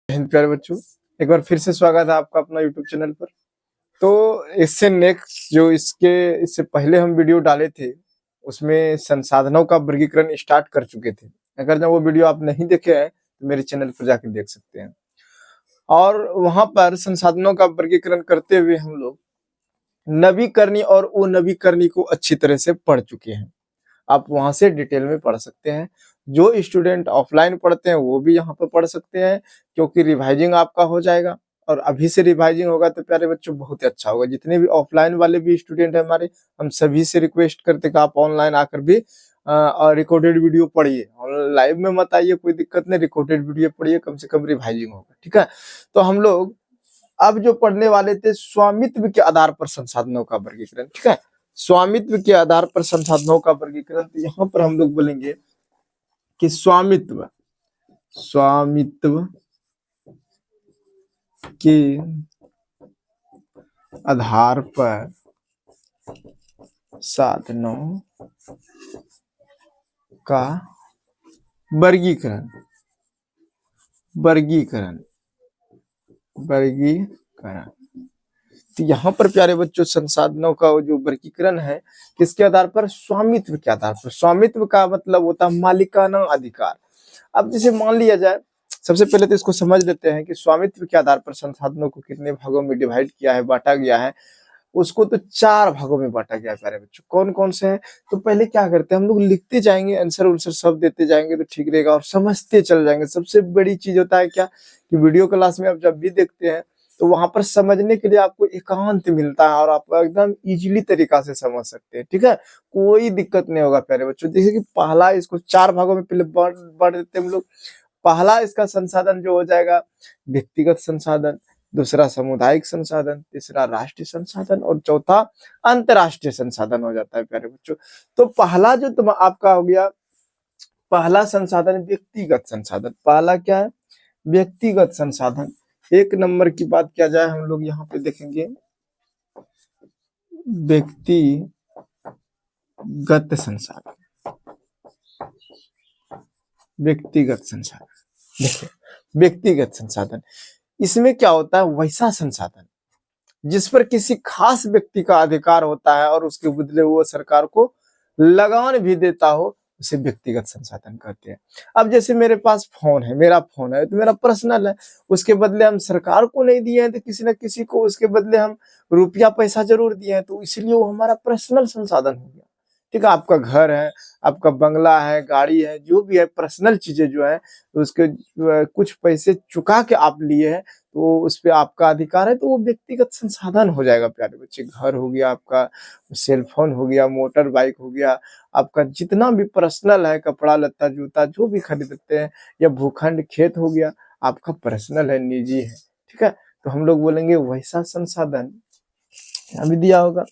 हिंद प्यारे बच्चों, एक बार फिर से स्वागत है आपका अपना यूट्यूब चैनल पर। तो इससे नेक्स्ट जो इससे पहले हम वीडियो डाले थे उसमें संसाधनों का वर्गीकरण स्टार्ट कर चुके थे। अगर जब वो वीडियो आप नहीं देखे हैं तो मेरे चैनल पर जाकर देख सकते हैं। और वहां पर संसाधनों का वर्गीकरण करते हुए हम लोग नवीकरणीय और अनवीकरणीय को अच्छी तरह से पढ़ चुके हैं। आप वहां से डिटेल में पढ़ सकते हैं। जो स्टूडेंट ऑफलाइन पढ़ते हैं वो भी यहाँ पर पढ़ सकते हैं, क्योंकि रिवाइजिंग आपका हो जाएगा। और अभी से रिवाइजिंग होगा तो प्यारे बच्चों बहुत ही अच्छा होगा। जितने भी ऑफलाइन वाले भी स्टूडेंट हैं हमारे, हम सभी से रिक्वेस्ट करते हैं कि आप ऑनलाइन आकर भी रिकॉर्डेड वीडियो पढ़िए। और लाइव में मत आइए, कोई दिक्कत नहीं, रिकॉर्डेड वीडियो पढ़िए, कम से कम रिवाइजिंग होगा। ठीक है, तो हम लोग अब जो पढ़ने वाले थे स्वामित्व के आधार पर संसाधनों का वर्गीकरण। ठीक है, स्वामित्व के आधार पर संसाधनों का वर्गीकरण। तो यहाँ पर हम लोग बोलेंगे कि स्वामित्व के आधार पर साधनों का वर्गीकरण तो यहाँ पर प्यारे बच्चों संसाधनों का जो वर्गीकरण है किसके आधार पर? स्वामित्व के आधार पर। स्वामित्व का मतलब होता है मालिकाना अधिकार। अब जैसे मान लिया जाए, सबसे पहले तो इसको समझ लेते हैं कि स्वामित्व के आधार पर संसाधनों को कितने भागों में डिवाइड किया है, बांटा गया है। उसको तो 4 भागों में बांटा गया है प्यारे बच्चों। कौन कौन से हैं? तो पहले क्या करते हैं हम लोग, लिखते जाएंगे, आंसर सब देते जाएंगे तो ठीक रहेगा और समझते चल जाएंगे। सबसे बड़ी चीज होता है क्या कि वीडियो क्लास में आप जब भी देखते हैं तो वहां पर समझने के लिए आपको एकांत मिलता है और आप एकदम इजीली तरीका से समझ सकते हैं। ठीक है, कोई दिक्कत नहीं होगा प्यारे बच्चों। जैसे कि पहला, इसको 4 भागों में पहले बांट देते हैं हम लोग। पहला इसका संसाधन जो हो जाएगा व्यक्तिगत संसाधन, दूसरा सामुदायिक संसाधन, तीसरा राष्ट्रीय संसाधन और चौथा अंतरराष्ट्रीय संसाधन हो जाता है प्यारे बच्चों। तो पहला जो तुम आपका हो गया, पहला संसाधन व्यक्तिगत संसाधन। पहला क्या है? व्यक्तिगत संसाधन। 1 नंबर की बात किया जाए हम लोग यहाँ पे देखेंगे व्यक्तिगत संसाधन। व्यक्तिगत संसाधन, देखिए व्यक्तिगत संसाधन, इसमें क्या होता है? वैसा संसाधन जिस पर किसी खास व्यक्ति का अधिकार होता है और उसके बदले वो सरकार को लगान भी देता हो, उसे व्यक्तिगत संसाधन कहते हैं। अब जैसे मेरे पास फोन है, मेरा फोन है तो मेरा पर्सनल है, उसके बदले हम सरकार को नहीं दिए हैं तो किसी न किसी को उसके बदले हम रुपया पैसा जरूर दिए हैं, तो इसलिए वो हमारा पर्सनल संसाधन हो गया। ठीक है, आपका घर है, आपका बंगला है, गाड़ी है, जो भी है पर्सनल चीजें जो है, तो उसके कुछ पैसे चुका के आप लिए हैं तो उस पे आपका अधिकार है, तो वो व्यक्तिगत संसाधन हो जाएगा प्यारे बच्चे। घर हो गया आपका, सेल फोन हो गया, मोटर बाइक हो गया, आपका जितना भी पर्सनल है, कपड़ा लत्ता जूता जो भी खरीदते हैं, या भूखंड खेत हो गया, आपका पर्सनल है, निजी है। ठीक है, तो हम लोग बोलेंगे वैसा संसाधन, अभी दिया होगा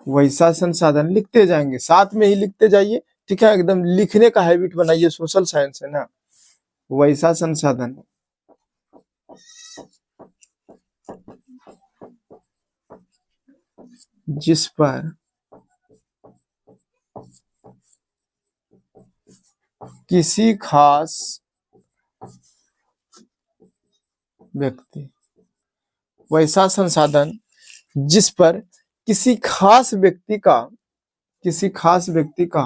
वैसा संसाधन, लिखते जाएंगे, साथ में ही लिखते जाइए। ठीक है, एकदम लिखने का हैबिट बनाइए, सोशल साइंस है ना। वैसा संसाधन जिस पर किसी खास व्यक्ति, वैसा संसाधन जिस पर किसी खास व्यक्ति का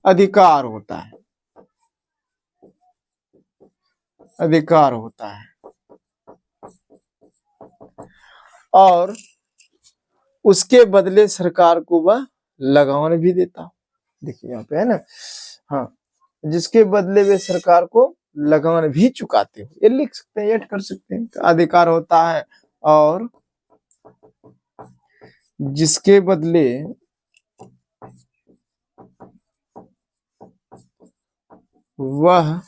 अधिकार होता है, और उसके बदले सरकार को वह लगान भी देता। देखिए यहाँ पे है ना, हाँ, जिसके बदले वे सरकार को लगान भी चुकाते हो, ये लिख सकते हैं, ऐड कर सकते हैं। तो अधिकार होता है और जिसके बदले वह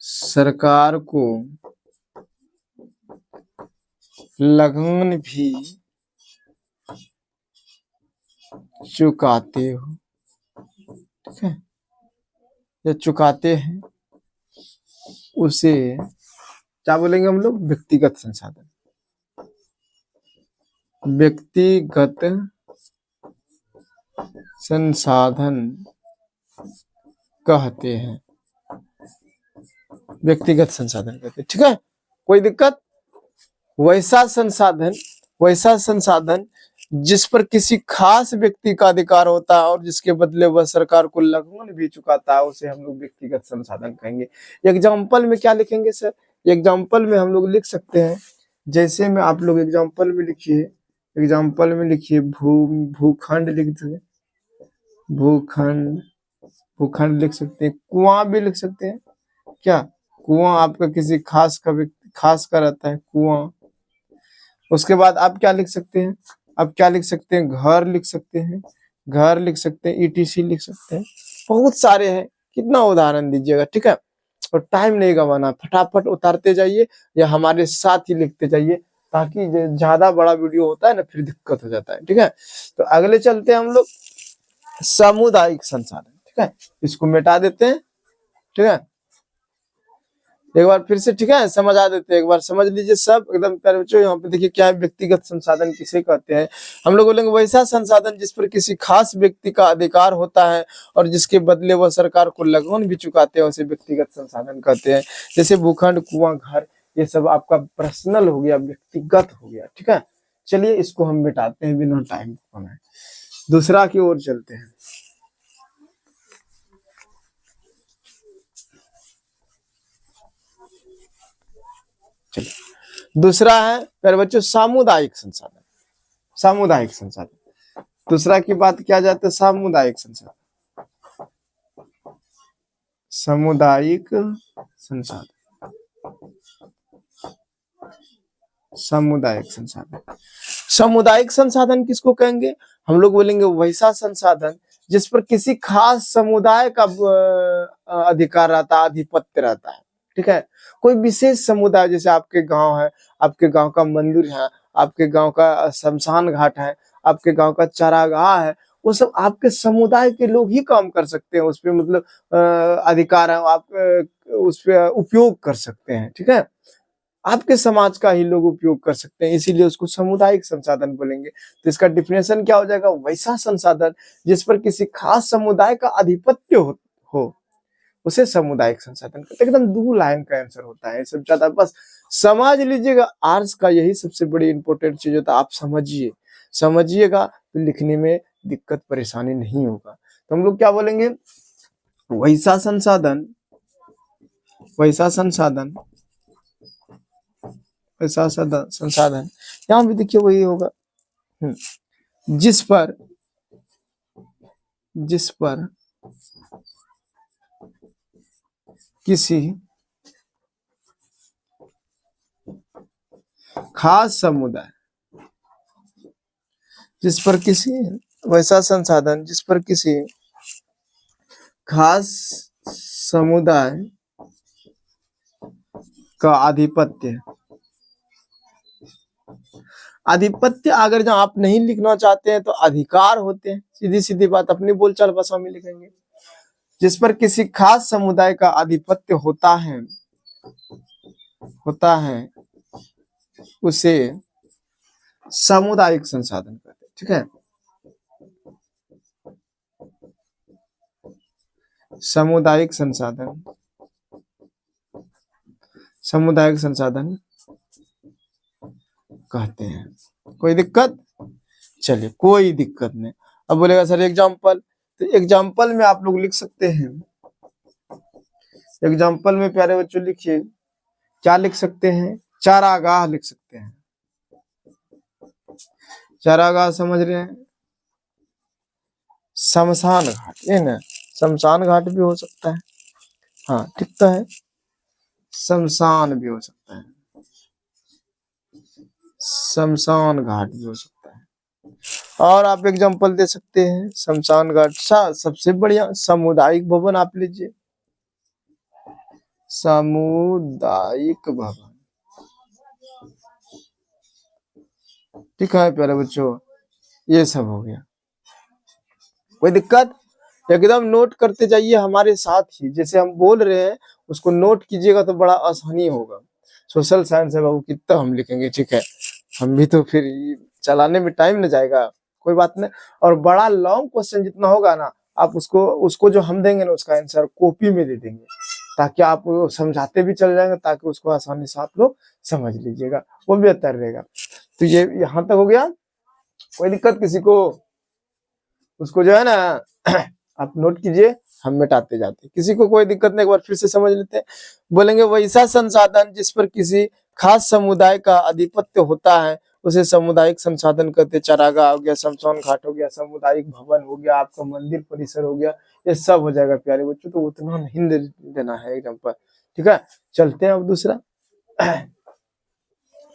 सरकार को लगान भी चुकाते हो। ठीक है, या चुकाते हैं, उसे क्या बोलेंगे हम लोग? व्यक्तिगत संसाधन। व्यक्तिगत संसाधन कहते हैं, व्यक्तिगत संसाधन कहते हैं। ठीक है, कोई दिक्कत? वैसा संसाधन जिस पर किसी खास व्यक्ति का अधिकार होता है और जिसके बदले वह सरकार को लगन भी चुकाता है, उसे हम लोग व्यक्तिगत संसाधन कहेंगे। एग्जाम्पल में क्या लिखेंगे सर? एग्जाम्पल में हम लोग लिख सकते हैं, जैसे में आप लोग एग्जाम्पल में लिखिए भूखंड लिख दीजिए, भूखंड लिख सकते हैं, कुआं भी लिख सकते हैं। क्या? कुआं आपका किसी खास का व्यक्ति खास का रहता है, कुआं। उसके बाद आप क्या लिख सकते हैं? घर लिख सकते हैं, ETC लिख सकते हैं, बहुत सारे हैं, कितना उदाहरण दीजिएगा। ठीक है, और टाइम नहीं गंवाना, फटाफट उतारते जाइए या हमारे साथ ही लिखते जाइए, ताकि ज्यादा बड़ा वीडियो होता है ना, फिर दिक्कत हो जाता है। ठीक है, तो अगले चलते हैं हम लोग, सामुदायिक संसाधन। ठीक है, इसको मिटा देते हैं। ठीक है, एक बार फिर से, ठीक है, समझ आ देते हैं, एक बार समझ लीजिए सब एकदम प्यारे बच्चों। यहाँ पे देखिए क्या है, व्यक्तिगत संसाधन किसे कहते हैं? हम लोग बोलेंगे वैसा संसाधन जिस पर किसी खास व्यक्ति का अधिकार होता है और जिसके बदले वह सरकार को लगन भी चुकाते हैं, उसे व्यक्तिगत संसाधन कहते हैं। जैसे भूखंड, कुआं, घर, ये सब आपका पर्सनल हो गया, व्यक्तिगत हो गया। ठीक है, चलिए इसको हम मिटाते हैं बिना टाइम बनाए, दूसरा की ओर चलते हैं। चलिए, दूसरा है प्यारे बच्चों सामुदायिक संसाधन। दूसरा की बात किया जाता है सामुदायिक संसाधन। सामुदायिक संसाधन किसको कहेंगे? हम लोग बोलेंगे वैसा संसाधन जिस पर किसी खास समुदाय का अधिकार रहता है, आधिपत्य रहता है। ठीक है, कोई विशेष समुदाय, जैसे आपके गांव है, आपके गांव का मंदिर है, आपके गांव का शमशान घाट है, आपके गांव का चारागाह है, वो सब आपके समुदाय के लोग ही काम कर सकते हैं, उस पर मतलब अधिकार है, आप उस पर उपयोग कर सकते हैं। ठीक है, आपके समाज का ही लोग उपयोग कर सकते हैं, इसीलिए उसको सामुदायिक संसाधन बोलेंगे। तो इसका डिफिनेशन क्या हो जाएगा? वैसा संसाधन जिस पर किसी खास समुदाय का आधिपत्य हो उसे सामुदायिक संसाधन कहते हैं। एकदम 2 लाइन का आंसर होता है, सब ज्यादा बस समझ लीजिएगा। आर्ट्स का यही सबसे बड़ी इंपॉर्टेंट चीज होता है, आप समझिएगा तो लिखने में दिक्कत परेशानी नहीं होगा। तो हम लोग क्या बोलेंगे? वैसा संसाधन यहाँ भी देखिए वही होगा, जिस पर किसी खास समुदाय, वैसा संसाधन जिस पर किसी खास समुदाय का आधिपत्य अगर जहां आप नहीं लिखना चाहते हैं तो अधिकार होते हैं, सीधी सीधी बात अपनी बोलचाल भाषा में लिखेंगे। जिस पर किसी खास समुदाय का आधिपत्य होता है उसे सामुदायिक संसाधन कहते हैं। ठीक है, सामुदायिक संसाधन कहते हैं। कोई दिक्कत? चलिए, कोई दिक्कत नहीं। अब बोलेगा सर एग्जाम्पल, तो एग्जाम्पल में आप लोग लिख सकते हैं, एग्जाम्पल में प्यारे बच्चों लिखिए, क्या लिख सकते हैं? चारागाह लिख सकते हैं। चारागाह समझ रहे हैं? शमशान घाट, ये ना, शमशान घाट भी हो सकता है, हाँ ठीक तो है, शमशान भी हो सकता है, शमशान घाट भी हो सकता है। और आप एग्जांपल दे सकते हैं शमशान घाट, सबसे बढ़िया सामुदायिक भवन आप लीजिए, सामुदायिक भवन। ठीक है प्यारे बच्चों, ये सब हो गया। कोई दिक्कत? एकदम नोट करते जाइए हमारे साथ ही, जैसे हम बोल रहे हैं उसको नोट कीजिएगा तो बड़ा आसानी होगा। सोशल साइंस है बाबू, कितना हम लिखेंगे, ठीक है, हम भी तो फिर चलाने में टाइम न जाएगा, कोई बात नहीं। और बड़ा लॉन्ग क्वेश्चन जितना होगा ना, आप उसको उसको जो हम देंगे ना उसका आंसर कॉपी में दे देंगे, ताकि आप वो समझाते भी चल जाएंगे, ताकि उसको आसानी से आप लोग समझ लीजिएगा, वो बेहतर रहेगा। तो ये यहाँ तक हो गया, कोई दिक्कत किसी को? उसको जो है ना आप नोट कीजिए, हम मिटाते जाते हैं, किसी को कोई दिक्कत नहीं, एक बार फिर से समझ लेते हैं। बोलेंगे वैसा संसाधन जिस पर किसी खास समुदाय का आधिपत्य होता है उसे सामुदायिक संसाधन कहते हैं। चारागाह हो गया, शमशान घाट हो गया, सामुदायिक भवन हो गया, आपका मंदिर परिसर हो गया, ये सब हो जाएगा प्यारे बच्चों। तो उतना नहीं देना है एग्जाम पर, ठीक है। चलते हैं अब दूसरा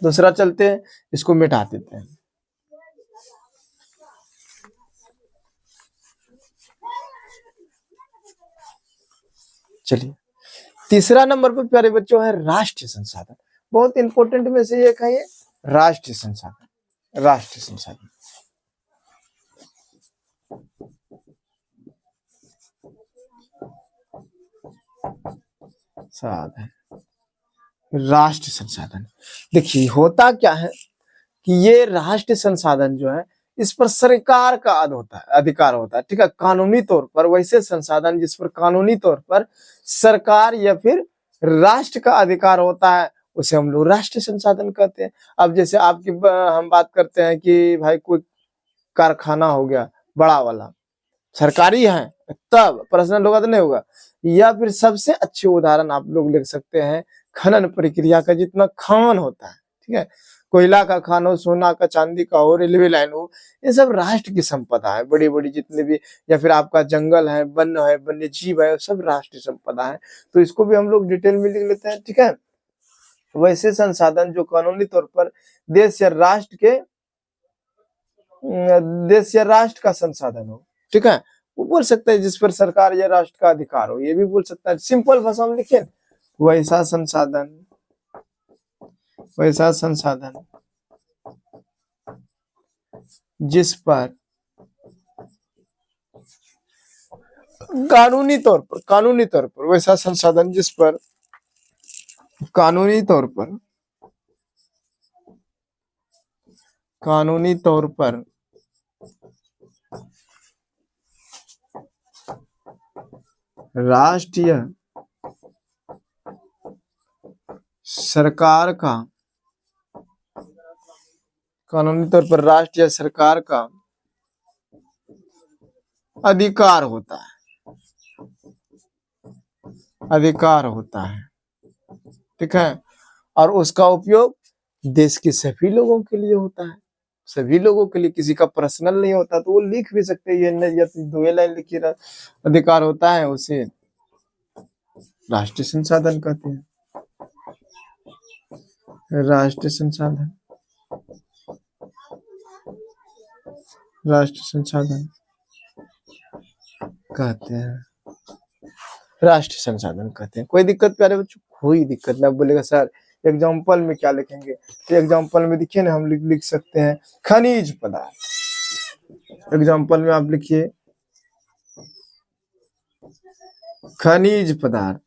दूसरा चलते हैं, इसको मिटा देते हैं। चलिए, तीसरा नंबर पर प्यारे बच्चों है राष्ट्रीय संसाधन। बहुत इंपॉर्टेंट में से एक है ये राष्ट्रीय संसाधन। राष्ट्रीय संसाधन साधन, राष्ट्रीय संसाधन। देखिए होता क्या है कि ये राष्ट्रीय संसाधन जो है इस पर सरकार का अधिकार होता है, ठीक है, कानूनी तौर पर। वैसे संसाधन जिस पर कानूनी तौर पर सरकार या फिर राष्ट्र का अधिकार होता है उसे हम लोग राष्ट्रीय संसाधन कहते हैं। अब जैसे आपकी हम बात करते हैं कि भाई कोई कारखाना हो गया बड़ा वाला, सरकारी है, तब पर्सनल होगा तो नहीं होगा। या फिर सबसे अच्छे उदाहरण आप लोग ले सकते हैं खनन प्रक्रिया का, जितना खान होता है, ठीक है, कोयला का खान हो, सोना का, चांदी का हो, रेलवे लाइन हो, ये सब राष्ट्र की संपदा है, बड़ी बड़ी जितने भी। या फिर आपका जंगल है, वन है, वन्य जीव है, सब राष्ट्रीय संपदा है। तो इसको भी हम लोग डिटेल में लिख लेते हैं, ठीक है। वैसे संसाधन जो कानूनी तौर पर देश या राष्ट्र के देश या राष्ट्र का संसाधन हो, ठीक है, वो बोल सकते हैं जिस पर सरकार या राष्ट्र का अधिकार हो, ये भी बोल सकता है। सिंपल भाषा में लिखे, वैसा संसाधन, वैसा संसाधन जिस पर कानूनी तौर पर वैसा संसाधन जिस पर कानूनी तौर पर राष्ट्रीय सरकार का, कानूनी तौर पर राष्ट्रीय सरकार का अधिकार होता है, ठीक है। और उसका उपयोग देश के सभी लोगों के लिए होता है, सभी लोगों के लिए, किसी का पर्सनल नहीं होता। तो वो लिख भी सकते हैं, ये नहीं या दो लाइन लिखिए, अधिकार होता है, उसे राष्ट्रीय संसाधन कहते हैं। राष्ट्रीय संसाधन कहते हैं, राष्ट्रीय संसाधन कहते हैं। कोई दिक्कत प्यारे बच्चों? कोई दिक्कत ना। बोलेगा सर एग्जाम्पल में क्या लिखेंगे? तो एग्जाम्पल में देखिए ना, हम लिख सकते हैं खनिज पदार्थ। एग्जाम्पल में आप लिखिए खनिज पदार्थ,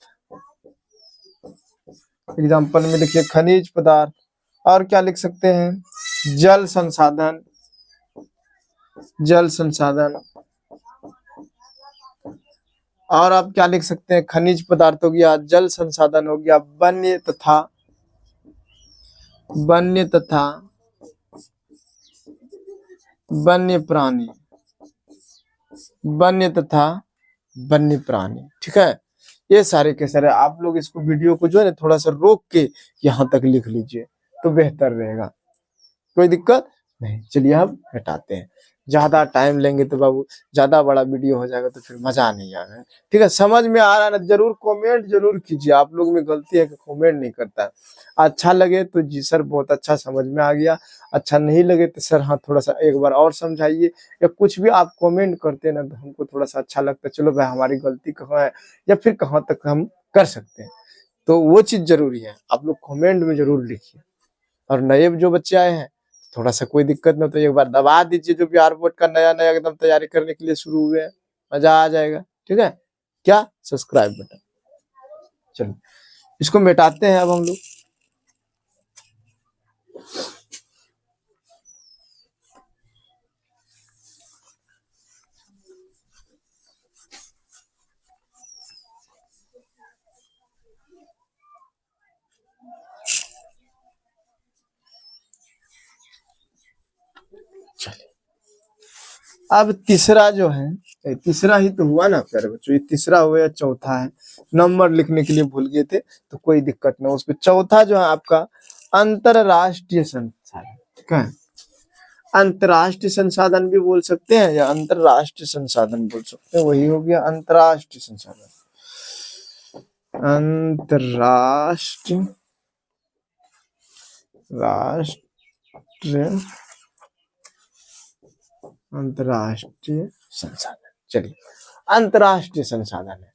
एग्जाम्पल में लिखिए खनिज पदार्थ। और क्या लिख सकते हैं? जल संसाधन, और आप क्या लिख सकते हैं? खनिज पदार्थ हो गया, जल संसाधन हो गया, वन्य तथा वन्य प्राणी, वन्य प्राणी, ठीक है। ये सारे के सारे आप लोग इसको वीडियो को जो है ना थोड़ा सा रोक के यहाँ तक लिख लीजिए तो बेहतर रहेगा। कोई दिक्कत नहीं। चलिए अब हटाते हैं, ज्यादा टाइम लेंगे तो बाबू ज्यादा बड़ा वीडियो हो जाएगा तो फिर मजा नहीं आएगा, ठीक है। समझ में आ रहा है ना? जरूर कमेंट जरूर कीजिए। आप लोग में गलती है कि कमेंट नहीं करता है। अच्छा लगे तो जी सर बहुत अच्छा समझ में आ गया, अच्छा नहीं लगे तो सर हाँ थोड़ा सा एक बार और समझाइए, या कुछ भी आप कमेंट करते हैं ना तो हमको थोड़ा सा अच्छा लगता है, चलो भाई हमारी गलती कहाँ है या फिर कहाँ तक हम कर सकते हैं। तो वो चीज जरूरी है, आप लोग कमेंट में जरूर लिखिए। और नए जो बच्चे आए हैं थोड़ा सा कोई दिक्कत नहीं तो एक बार दबा दीजिए, जो बिहार बोर्ड का नया नया एकदम तैयारी करने के लिए शुरू हुए हैं, मजा आ जाएगा, ठीक है। क्या? Subscribe button. चलो इसको मिटाते हैं अब हम लोग। अब तीसरा जो है, तीसरा ही तो हुआ ना प्यारे बच्चों, ये तीसरा हुआ या चौथा है, नंबर लिखने के लिए भूल गए थे तो कोई दिक्कत नहीं, उसपे चौथा जो है आपका अंतरराष्ट्रीय संसाधन, ठीक है। अंतरराष्ट्रीय संसाधन भी बोल सकते हैं या अंतरराष्ट्रीय संसाधन बोल सकते हैं, वही हो गया अंतरराष्ट्रीय संसाधन। अंतरराष्ट्रीय अंतरराष्ट्रीय संसाधन। चलिए, अंतरराष्ट्रीय संसाधन है।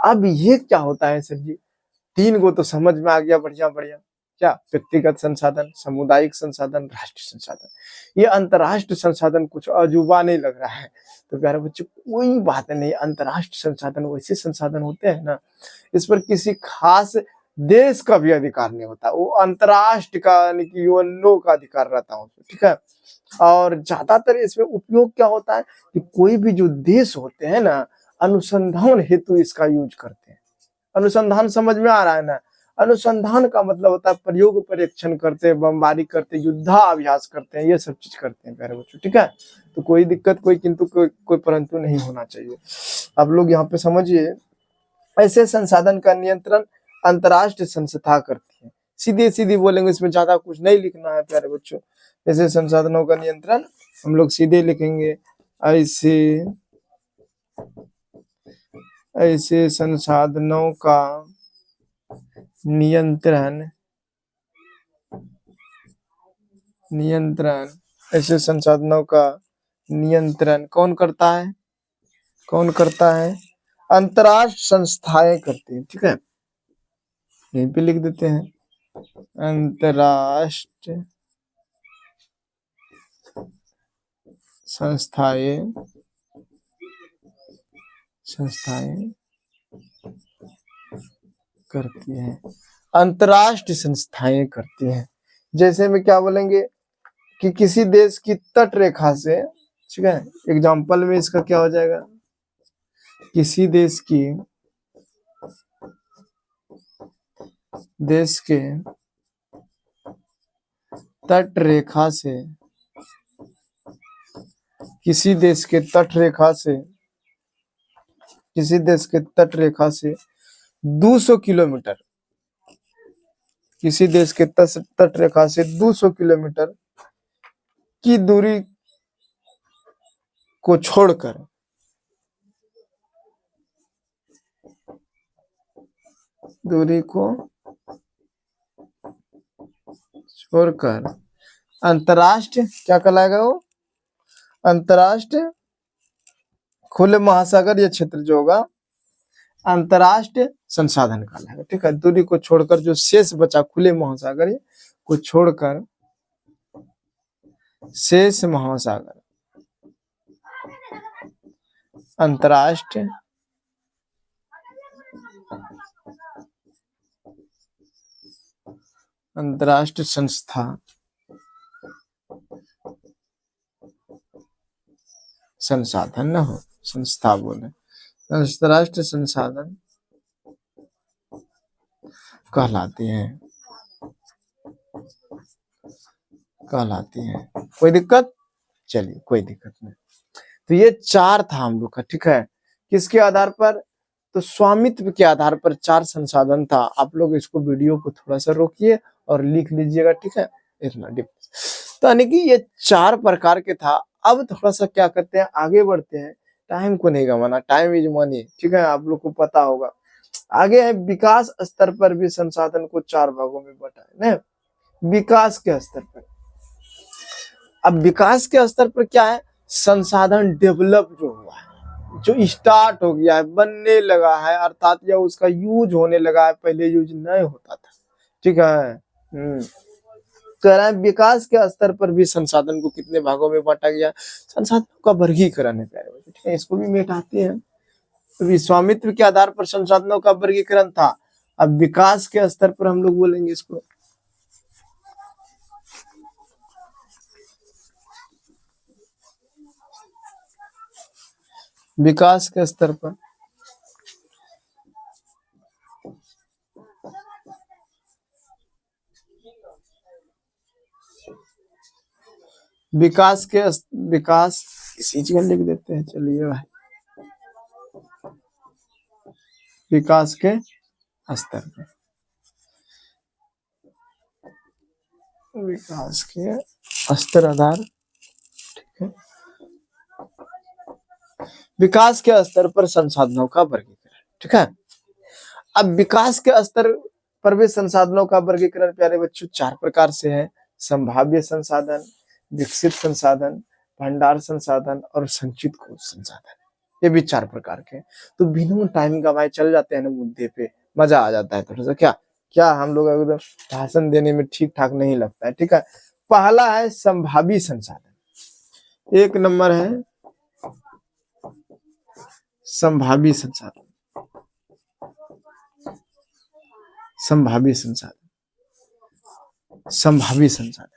अब ये क्या होता है सर जी? तीन को तो समझ में आ गया, बढ़िया बढ़िया। क्या? व्यक्तिगत संसाधन, सामुदायिक संसाधन, राष्ट्रीय संसाधन। ये अंतरराष्ट्रीय संसाधन कुछ अजूबा नहीं लग रहा है तो प्यारे बच्चों कोई बात नहीं। अंतरराष्ट्रीय संसाधन वैसे संसाधन होते हैं ना, इस पर किसी खास देश का भी अधिकार नहीं होता, वो अंतरराष्ट्र का यानी कि यूएनओ का अधिकार रहता है, ठीक है। और ज्यादातर इसमें उपयोग क्या होता है कि कोई भी जो देश होते हैं ना, अनुसंधान हेतु इसका यूज करते हैं। अनुसंधान समझ में आ रहा है ना? अनुसंधान का मतलब होता है प्रयोग परीक्षण करते हैं, बमबारी करते हैं, युद्धाभ्यास करते हैं, ये सब चीज करते हैं प्यारे बच्चों, ठीक है। तो कोई दिक्कत, कोई किंतु, कोई परंतु नहीं होना चाहिए। आप लोग यहाँ पे समझिए, ऐसे संसाधन का नियंत्रण अंतरराष्ट्रीय संस्था करती है। सीधे सीधे बोलेंगे, इसमें ज्यादा कुछ नहीं लिखना है प्यारे बच्चों। ऐसे संसाधनों का नियंत्रण हम लोग सीधे लिखेंगे, ऐसे संसाधनों का नियंत्रण ऐसे संसाधनों का नियंत्रण कौन करता है? कौन करता है? अंतरराष्ट्रीय संस्थाएं करती हैं, ठीक है। यहीं पे लिख देते हैं, अंतरराष्ट्रीय संस्थाएं करती हैं। अंतरराष्ट्रीय संस्थाएं करती हैं। जैसे में क्या बोलेंगे कि किसी देश की तट रेखा से, ठीक है, एग्जाम्पल में इसका क्या हो जाएगा, किसी देश के तट रेखा से, किसी देश के तट रेखा से 200 किलोमीटर, किसी देश के तट रेखा से 200 किलोमीटर की दूरी को छोड़कर अंतरराष्ट्रीय क्या कहलाएगा? वो अंतरराष्ट्रीय खुले महासागर या क्षेत्र जो होगा अंतरराष्ट्रीय संसाधन कहलाएगा, ठीक है। दूरी को छोड़कर जो शेष बचा खुले महासागर को छोड़कर शेष महासागर अंतरराष्ट्रीय संसाधन न हो, संस्था बोले, अंतरराष्ट्रीय संसाधन कहलाती हैं। कोई दिक्कत? चलिए, कोई दिक्कत नहीं। तो ये चार था हम लोग का, ठीक है। किसके आधार पर? तो स्वामित्व के आधार पर चार संसाधन था। आप लोग इसको वीडियो को थोड़ा सा रोकिए और लिख लीजिएगा, ठीक है। इतना डिफरेंस तो यानी कि ये चार प्रकार के था। अब थोड़ा सा क्या करते हैं, आगे बढ़ते हैं। टाइम को नहीं गवाना, टाइम इज मनी, ठीक है, आप लोग को पता होगा। आगे है विकास स्तर पर भी संसाधन को चार भागों में बांटा है ना। विकास के स्तर पर, अब विकास के स्तर पर क्या है? संसाधन डेवलप जो हुआ है, जो स्टार्ट हो गया है, बनने लगा है, अर्थात या उसका यूज होने लगा है, पहले यूज नहीं होता था, ठीक है। कह रहा है विकास के स्तर पर भी संसाधन को कितने भागों में बांटा गया? संसाधनों का वर्गीकरण है प्यारे बच्चों, ठीक है। इसको भी मिटाते हैं। तो स्वामित्व के आधार पर संसाधनों का वर्गीकरण था। अब विकास के स्तर पर हम लोग बोलेंगे इसको, विकास के स्तर पर विकास इसी जगह लिख देते हैं। चलिए भाई, विकास के स्तर पे, विकास के स्तर आधार, ठीक है। विकास के स्तर पर संसाधनों का वर्गीकरण, ठीक है। अब विकास के स्तर पर भी संसाधनों का वर्गीकरण प्यारे बच्चों 4 प्रकार से है। संभाव्य संसाधन, विकसित संसाधन, भंडार संसाधन और संचित कोष संसाधन। ये भी 4 प्रकार के। तो बिना टाइम का भाई चल जाते हैं ना मुद्दे पे, मजा आ जाता है थोड़ा सा। क्या क्या हम लोग एकदम भाषण देने में ठीक ठाक नहीं लगता है, ठीक है। पहला है संभावी संसाधन। 1 नंबर है संभावी संसाधन। संभावी संसाधन, संभावी संसाधन।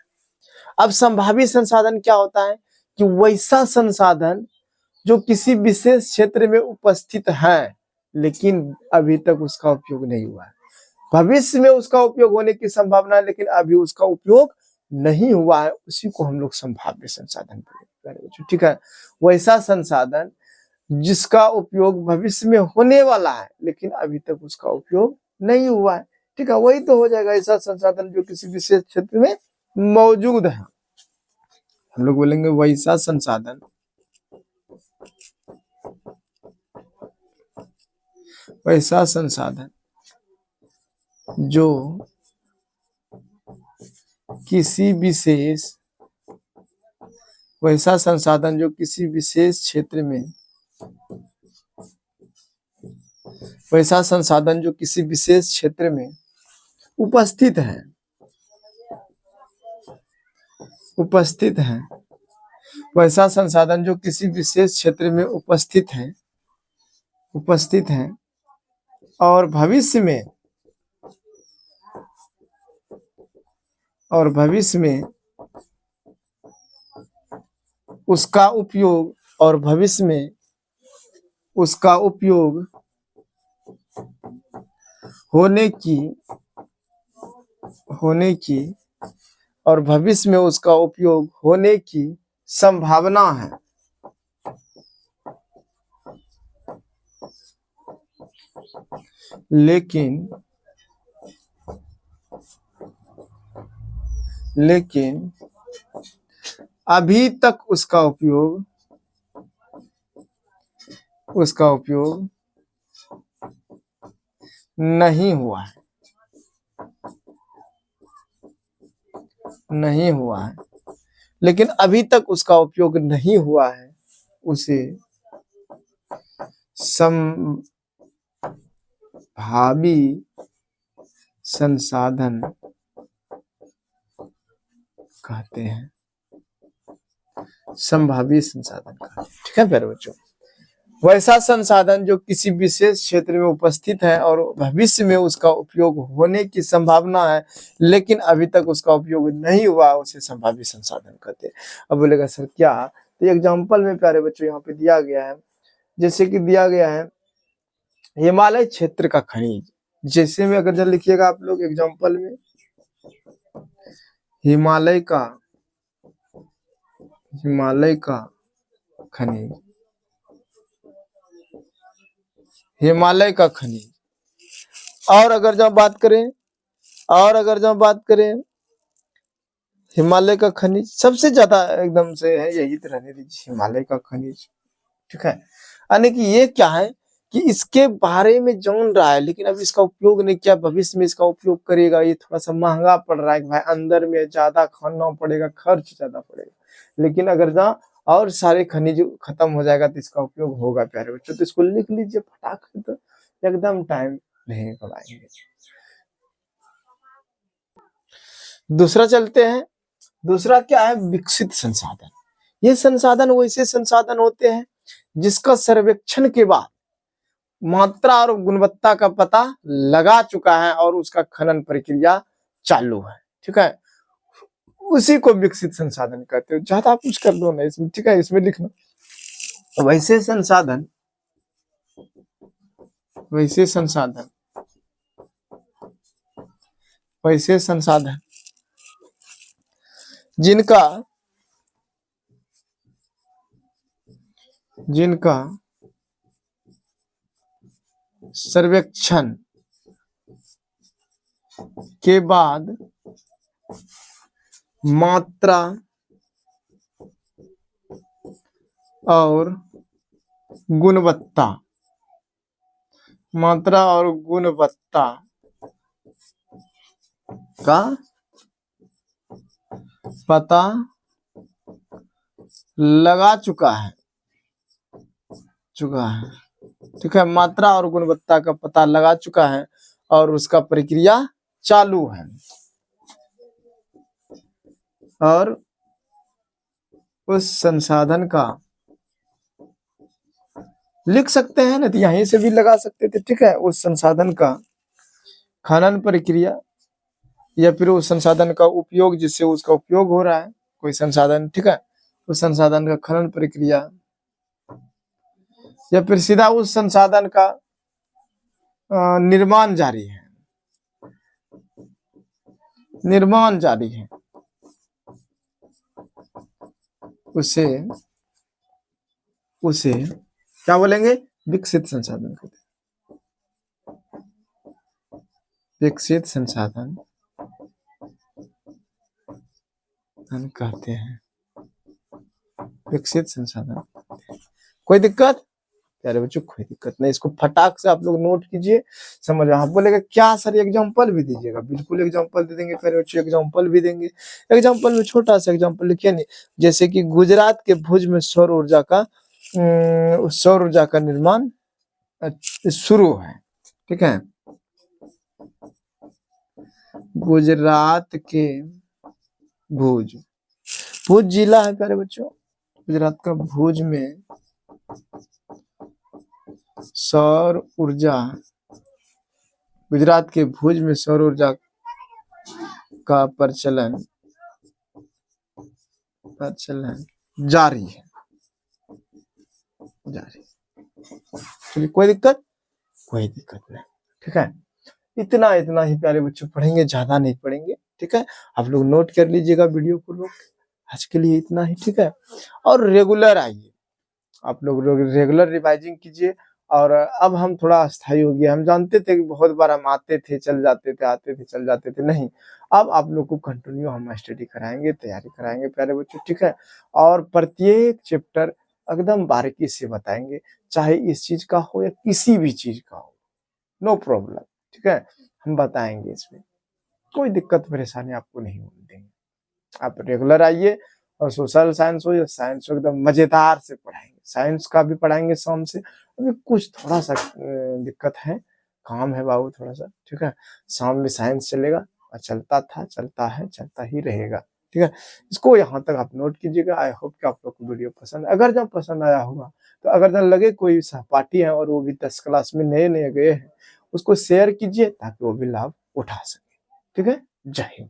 अब संभावी संसाधन क्या होता है कि वैसा संसाधन जो किसी विशेष क्षेत्र में उपस्थित है लेकिन अभी तक उसका उपयोग नहीं हुआ है। भविष्य में उसका उपयोग होने की संभावना है लेकिन अभी उसका उपयोग नहीं हुआ है, उसी को हम लोग संभाव्य संसाधन बोलते हैं, ठीक है। वैसा संसाधन जिसका उपयोग भविष्य में होने वाला है लेकिन अभी तक उसका उपयोग नहीं हुआ है, ठीक है। वही तो हो जाएगा ऐसा संसाधन जो किसी विशेष क्षेत्र में मौजूद है। हम लोग बोलेंगे वैसा संसाधन, वैसा संसाधन जो किसी विशेष, वैसा संसाधन जो किसी विशेष क्षेत्र में, वैसा संसाधन जो किसी विशेष क्षेत्र में उपस्थित है, उपस्थित है। वैसा संसाधन जो किसी विशेष क्षेत्र में उपस्थित है, उपस्थित है और भविष्य में, और भविष्य में उसका उपयोग, और भविष्य में उसका उपयोग होने की और भविष्य में उसका उपयोग होने की संभावना है। लेकिन अभी तक उसका उपयोग नहीं हुआ है, नहीं हुआ है। लेकिन अभी तक उसका उपयोग नहीं हुआ है, उसे संभावी संसाधन कहते हैं। संभावी संसाधन कहते हैं, ठीक है प्यारे बच्चों। वैसा संसाधन जो किसी विशेष क्षेत्र में उपस्थित है और भविष्य में उसका उपयोग होने की संभावना है लेकिन अभी तक उसका उपयोग नहीं हुआ, उसे संभावी संसाधन कहते हैं। अब बोलेगा सर क्या, तो एग्जाम्पल में प्यारे बच्चों यहाँ पे दिया गया है, जैसे कि दिया गया है हिमालय क्षेत्र का खनिज। जैसे में अगर जब लिखिएगा आप लोग एग्जाम्पल में, हिमालय का खनिज, हिमालय का खनिज। और अगर जब बात करें हिमालय का खनिज सबसे ज्यादा एकदम से है, यही तो रहने दीजिए हिमालय का खनिज, ठीक है। यानी कि ये क्या है कि इसके बारे में जान रहा है लेकिन अब इसका उपयोग नहीं किया, भविष्य में इसका उपयोग करेगा। ये थोड़ा सा महंगा पड़ रहा है भाई, अंदर में ज्यादा खाना पड़ेगा, खर्च ज्यादा पड़ेगा। लेकिन अगर जहाँ और सारे खनिज खत्म हो जाएगा तो इसका उपयोग होगा प्यारे बच्चों। तो इसको लिख लीजिए फटाक से, तो एकदम टाइम नहीं लगाएंगे। दूसरा चलते हैं। दूसरा क्या है, विकसित संसाधन। ये संसाधन वैसे संसाधन होते हैं जिसका सर्वेक्षण के बाद मात्रा और गुणवत्ता का पता लगा चुका है और उसका खनन प्रक्रिया चालू है, ठीक है। उसी को विकसित संसाधन कहते हो। ज्यादा कुछ कर लो ना इसमें, ठीक है, इसमें लिखना वैसे संसाधन, वैसे संसाधन, वैसे संसाधन जिनका जिनका सर्वेक्षण के बाद मात्रा और गुणवत्ता का पता लगा चुका है ठीक है। मात्रा और गुणवत्ता का पता लगा चुका है और उसका प्रक्रिया चालू है। और उस संसाधन का लिख सकते हैं ना, तो यहीं से भी लगा सकते थे ठीक है। उस संसाधन का खनन प्रक्रिया या फिर उस संसाधन का उपयोग, जिससे उसका उपयोग हो रहा है कोई संसाधन ठीक है, उस संसाधन का खनन प्रक्रिया, या फिर सीधा उस संसाधन का निर्माण जारी है। उसे क्या बोलेंगे? विकसित संसाधन कहते हैं। विकसित संसाधन। कोई दिक्कत? प्यारे बच्चों कोई दिक्कत नहीं, इसको फटाक से आप लोग नोट कीजिए, समझ में। आप बोलेगा क्या सर एग्जांपल भी दीजिएगा, बिल्कुल एग्जांपल दे देंगे प्यारे बच्चों, एग्जांपल भी देंगे। एग्जांपल में छोटा सा एग्जांपल लिखिए नहीं, जैसे कि गुजरात के भुज में सौर ऊर्जा का निर्माण शुरू है ठीक है। गुजरात के भुज जिला है प्यारे बच्चों, गुजरात का भुज में सौर ऊर्जा का प्रचलन जारी है। कोई दिक्कत नहीं ठीक है। इतना ही प्यारे बच्चों पढ़ेंगे, ज्यादा नहीं पढ़ेंगे ठीक है। आप लोग नोट कर लीजिएगा वीडियो को। आज के लिए इतना ही ठीक है। और रेगुलर आइए, आप लोग रेगुलर रिवाइजिंग कीजिए। और अब हम थोड़ा अस्थायी हो गए, हम जानते थे कि बहुत बार हम आते थे चल जाते थे, आते थे चल जाते थे, नहीं, अब आप लोग को कंटिन्यू हम स्टडी कराएंगे, तैयारी कराएंगे प्यारे बच्चों ठीक है। और प्रत्येक चैप्टर एकदम बारीकी से बताएंगे, चाहे इस चीज का हो या किसी भी चीज का हो, नो प्रॉब्लम ठीक है, हम बताएंगे। इसमें कोई दिक्कत परेशानी आपको नहीं होने देंगे। आप रेगुलर आइए, और सोशल साइंस हो या साइंस हो एकदम मजेदार से पढ़ाएंगे। साइंस का भी पढ़ाएंगे शाम से, अभी कुछ थोड़ा सा दिक्कत है, काम है बाबू थोड़ा सा ठीक है। शाम में साइंस चलेगा, और चलता था, चलता है, चलता ही रहेगा ठीक है। इसको यहाँ तक आप नोट कीजिएगा। आई होप कि आप लोग को वीडियो पसंद, अगर जब पसंद आया होगा तो अगर जब लगे कोई सहपाठी है और वो भी 10 क्लास में नए गए हैं, उसको शेयर कीजिए ताकि वो भी लाभ उठा सके ठीक है। जय हिंद।